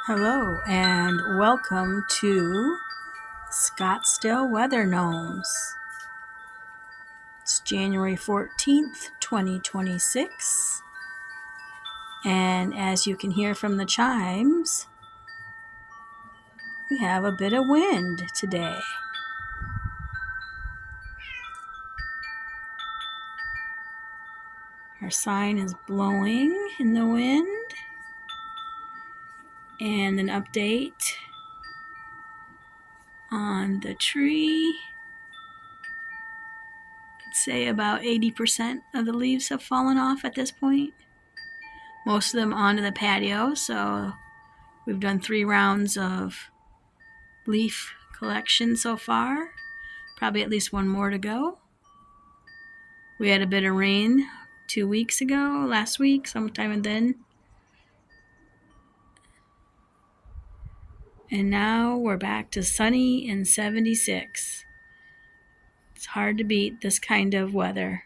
Hello and welcome to Scottsdale Weather Gnomes. It's January 14th, 2026, and as you can hear from the chimes, we have a bit of wind today. Our sign is blowing in the wind, and an update on the tree. I'd say about 80% of the leaves have fallen off at this point. Most of them onto the patio, so we've done 3 rounds of leaf collection so far. Probably at least one more to go. We had a bit of rain 2 weeks ago, last week, sometime and then. And now we're back to sunny and 76. It's hard to beat this kind of weather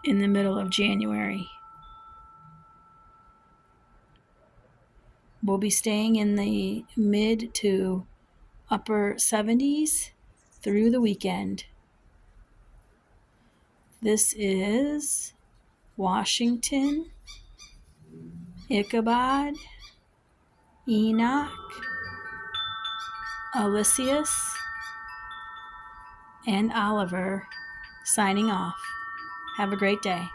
in the middle of January. We'll be staying in the mid to upper 70s through the weekend. This is Washington, Ichabod, Enoch, Elysius, and Oliver signing off. Have a great day.